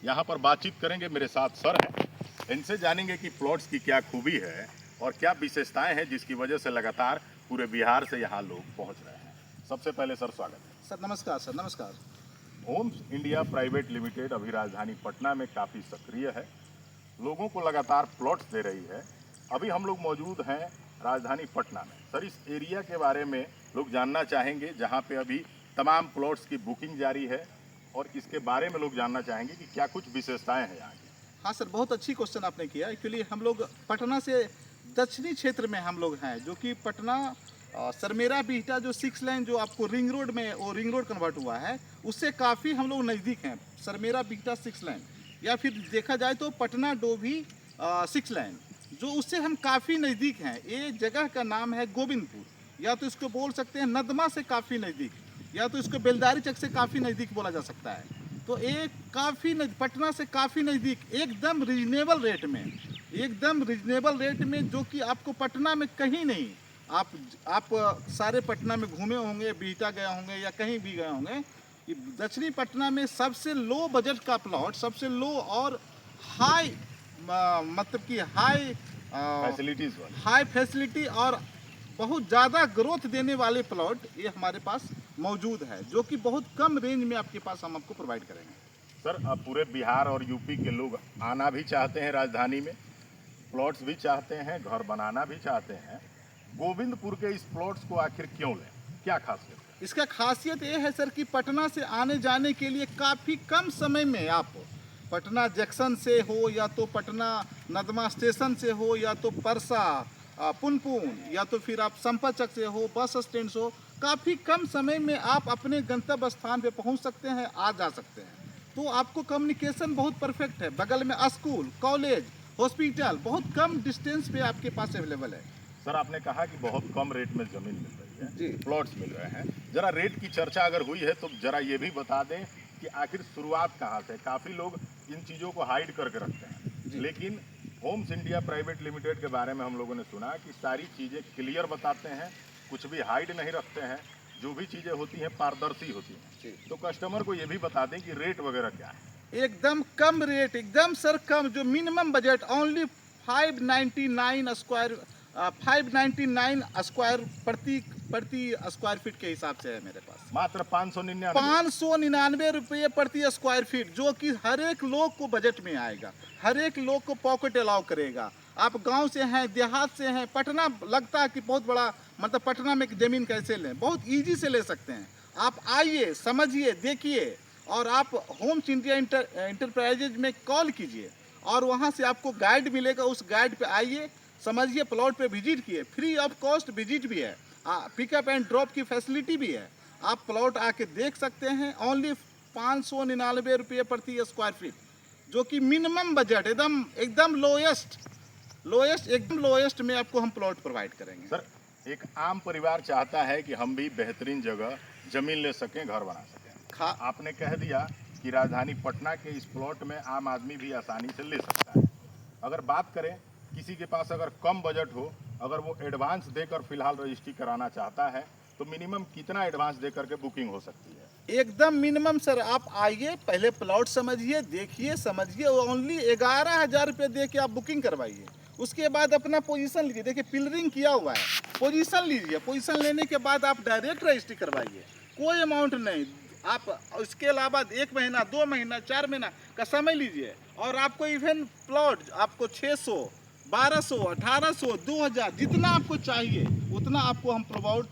यहाँ पर बातचीत करेंगे। मेरे साथ सर हैं, इनसे जानेंगे कि प्लॉट्स की क्या खूबी है और क्या विशेषताएं हैं जिसकी वजह से लगातार पूरे बिहार से यहाँ लोग पहुँच रहे हैं। सबसे पहले सर स्वागत है। सर नमस्कार। सर नमस्कार। होम्स इंडिया प्राइवेट लिमिटेड अभी राजधानी पटना में काफ़ी सक्रिय है, लोगों को लगातार प्लॉट्स दे रही है। अभी हम लोग मौजूद हैं राजधानी पटना में। सर, इस एरिया के बारे में लोग जानना चाहेंगे जहाँ पे अभी तमाम प्लॉट्स की बुकिंग जारी है, और इसके बारे में लोग जानना चाहेंगे कि क्या कुछ विशेषताएं हैं यहाँ की। हाँ सर, बहुत अच्छी क्वेश्चन आपने किया। एक्चुअली हम लोग पटना से दक्षिणी क्षेत्र में हम लोग हैं, जो कि पटना सरमेरा बिहटा जो 6 लाइन जो आपको रिंग रोड में वो रिंग रोड कन्वर्ट हुआ है, उससे काफ़ी हम लोग नज़दीक हैं। सरमेरा बिहटा 6 लाइन, या फिर देखा जाए तो पटना डोभी 6 लाइन, जो उससे हम काफ़ी नज़दीक हैं। ये जगह का नाम है गोविंदपुर, या तो इसको बोल सकते हैं नदमा से काफ़ी नज़दीक, या तो इसको बेलदारी चक से काफ़ी नज़दीक बोला जा सकता है। तो एक काफ़ी पटना से काफ़ी नज़दीक, एकदम रीजनेबल रेट में, एकदम रीजनेबल रेट में, जो कि आपको पटना में कहीं नहीं। आप सारे पटना में घूमे होंगे, बिहटा गए होंगे या कहीं भी गए होंगे, कि दक्षिणी पटना में सबसे लो बजट का प्लॉट, सबसे लो और हाई मतलब कि फैसिलिटीज वाले। हाई फैसिलिटी और बहुत ज़्यादा ग्रोथ देने वाले प्लॉट ये हमारे पास मौजूद है, जो कि बहुत कम रेंज में आपके पास हम आपको प्रोवाइड करेंगे। सर, अब पूरे बिहार और यूपी के लोग आना भी चाहते हैं राजधानी में, प्लॉट्स भी चाहते हैं, घर बनाना भी चाहते हैं। गोविंदपुर के इस प्लॉट्स को आखिर क्यों लें, क्या खासियत है? इसका खासियत ये है सर कि पटना से आने जाने के लिए काफ़ी कम समय में आप पटना जंक्शन से हो, या तो पटना नदमा स्टेशन से हो, या तो परसा पुनपुन, या तो फिर आप संपाचक से हो, बस स्टैंड से हो, काफ़ी कम समय में आप अपने गंतव्य स्थान पे पहुंच सकते हैं, आ जा सकते हैं। तो आपको कम्युनिकेशन बहुत परफेक्ट है, बगल में स्कूल, कॉलेज, हॉस्पिटल बहुत कम डिस्टेंस पे आपके पास अवेलेबल है। सर, आपने कहा कि बहुत कम रेट में ज़मीन मिल रही है, जी। प्लॉट्स मिल रहे हैं। ज़रा रेट की चर्चा अगर हुई है तो ज़रा ये भी बता दें कि आखिर शुरुआत कहाँ से। काफ़ी लोग इन चीज़ों को हाइड करके रखते हैं, जी। लेकिन होम्स इंडिया प्राइवेट लिमिटेड के बारे में हम लोगों ने सुना कि सारी चीज़ें क्लियर बताते हैं, कुछ भी हाइड नहीं रखते हैं, जो भी चीज़ें होती हैं पारदर्शी होती हैं। तो कस्टमर को ये भी बता दें कि रेट वगैरह क्या है। एकदम कम रेट, एकदम सर कम, जो minimum budget only 599 square 599 square प्रति प्रति स्क्वायर फीट के हिसाब से है मेरे पास। मात्र 599। 599 रुपये प्रति स्क्वायर फीट, जो कि हर एक लोग को बजट में आएगा, हर एक लोग को पॉकेट अलाउ करेगा। आप गांव से हैं, देहात से हैं, पटना लगता है कि बहुत बड़ा, मतलब पटना में ज़मीन कैसे लें, बहुत इजी से ले सकते हैं। आप आइए, समझिए, देखिए, और आप होम्स इंडिया इंटरप्राइजेज में कॉल कीजिए, और वहाँ से आपको गाइड मिलेगा। उस गाइड पे आइए, समझिए, प्लॉट पे विजिट किए, फ्री ऑफ कॉस्ट विजिट भी है, पिकअप एंड ड्रॉप की फैसिलिटी भी है। आप प्लॉट आके देख सकते हैं। ओनली 599 रुपये प्रति स्क्वायर फीट, जो कि मिनिमम बजट, एकदम एकदम एकदम लोएस्ट में आपको हम प्लॉट प्रोवाइड करेंगे। सर, एक आम परिवार चाहता है कि हम भी बेहतरीन जगह ज़मीन ले सकें, घर बना सकें। आपने कह दिया कि राजधानी पटना के इस प्लॉट में आम आदमी भी आसानी से ले सकता है। अगर बात करें किसी के पास अगर कम बजट हो, अगर वो एडवांस देकर फिलहाल रजिस्ट्री कराना चाहता है, तो मिनिमम कितना एडवांस देकर के बुकिंग हो सकती है? एकदम मिनिमम सर, आप आइए, पहले प्लॉट समझिए, देखिए, समझिए, ओनली 11,000 रुपये दे के आप बुकिंग करवाइए। उसके बाद अपना पोजीशन लीजिए, देखिए पिलरिंग किया हुआ है, पोजीशन लीजिए, पोजीशन लेने के बाद आप डायरेक्ट रजिस्ट्री करवाइए, कोई अमाउंट नहीं। आप उसके अलावा 1 महीना, 2 महीना, 4 महीना का समय लीजिए, और आपको इवन प्लॉट आपको 600, 1200, 1800, 2000 जितना आपको चाहिए उतना आपको हम प्लॉट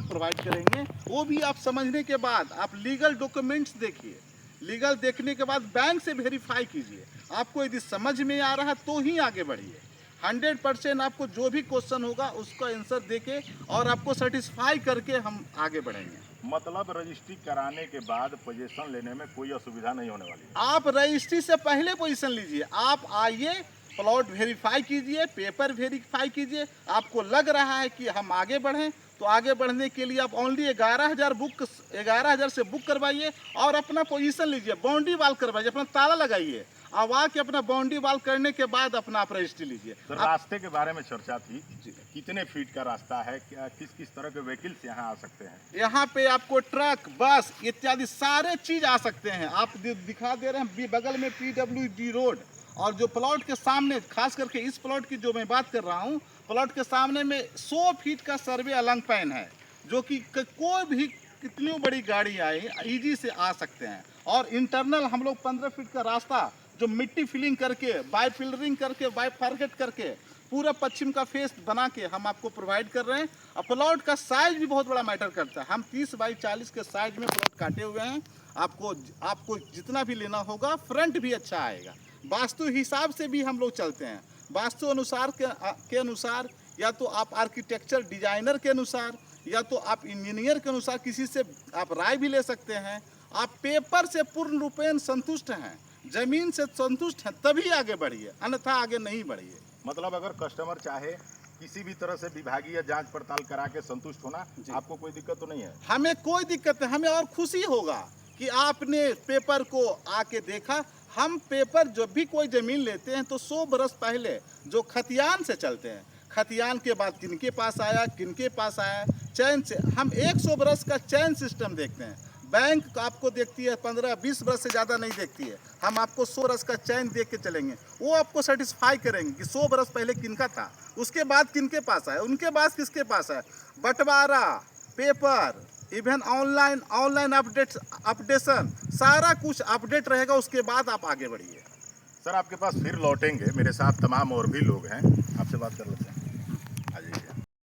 प्रोवाइड करेंगे। वो भी आप समझने के बाद आप लीगल डॉक्यूमेंट्स देखिए, लीगल देखने के बाद बैंक से वेरीफाई कीजिए। आपको यदि समझ में आ रहा तो ही आगे बढ़िए। 100% आपको जो भी क्वेश्चन होगा उसका आंसर देके और आपको सेटिस्फाई करके हम आगे बढ़ेंगे। मतलब रजिस्ट्री कराने के बाद पोजीशन लेने में कोई असुविधा नहीं होने वाली है? आप रजिस्ट्री से पहले पोजीशन लीजिए, आप आइए, प्लॉट वेरीफाई कीजिए, पेपर वेरीफाई कीजिए। आपको लग रहा है कि हम आगे बढ़ें, तो आगे बढ़ने के लिए आप ओनली 11,000 से बुक करवाइए, और अपना पोजीशन लीजिए, बाउंड्री वाल करवाइए, अपना ताला लगाइए, अब आके अपना बाउंड्री वाल करने के बाद अपना आप रजिस्ट्री लीजिए। तो रास्ते के बारे में चर्चा थी, कितने फीट का रास्ता है, किस किस तरह के व्हीकल्स यहाँ आ सकते हैं? यहाँ पे आपको ट्रक, बस इत्यादि सारे चीज आ सकते हैं। आप दिखा दे रहे हैं बगल में PWD रोड, और जो प्लॉट के सामने, खास करके इस प्लॉट की जो मैं बात कर रहा हूँ, प्लॉट के सामने में 100 फीट का सर्वे अलंग पैन है, जो कि कोई भी कितनी बड़ी गाड़ी आए इजी से आ सकते हैं। और इंटरनल हम लोग 15 फीट का रास्ता जो मिट्टी फिलिंग करके, बाय फिल्टरिंग करके, बाय फारगेट करके पूरा पश्चिम का फेस बना के हम आपको प्रोवाइड कर रहे हैं। और प्लॉट का साइज भी बहुत बड़ा मैटर करता है। हम 30 बाई 40 के साइज में प्लॉट काटे हुए हैं। आपको जितना भी लेना होगा, फ्रंट भी अच्छा आएगा। वास्तु हिसाब से भी हम लोग चलते हैं। वास्तु अनुसार के अनुसार, या तो आप आर्किटेक्चर डिजाइनर के अनुसार, या तो आप इंजीनियर के अनुसार किसी से आप राय भी ले सकते हैं। आप पेपर से पूर्ण रूपेण संतुष्ट हैं, जमीन से संतुष्ट हैं, तभी आगे बढ़िए, अन्यथा आगे नहीं बढ़िए। मतलब अगर कस्टमर चाहे किसी भी तरह से विभागीय जांच पड़ताल करा के संतुष्ट होना, आपको कोई दिक्कत तो नहीं है? हमें कोई दिक्कत नहीं, हमें और खुशी होगा कि आपने पेपर को आके देखा। हम पेपर जब भी कोई जमीन लेते हैं तो 100 बरस पहले जो खतियान से चलते हैं, खतियान के बाद किनके पास आया, चैन से हम 100 बरस का चैन सिस्टम देखते हैं। बैंक आपको देखती है 15-20 बरस से ज़्यादा नहीं देखती है। हम आपको 100 बरस का चैन देख के चलेंगे, वो आपको सेटिस्फाई करेंगे कि 100 बरस पहले किनका था, उसके बाद किनके पास आया, उनके बाद किसके पास है। बंटवारा, पेपर, इवन ऑनलाइन अपडेशन, सारा कुछ अपडेट रहेगा, उसके बाद आप आगे बढ़िए। सर आपके पास फिर लौटेंगे, मेरे साथ तमाम और भी लोग हैं, आपसे बात कर लेते हैं।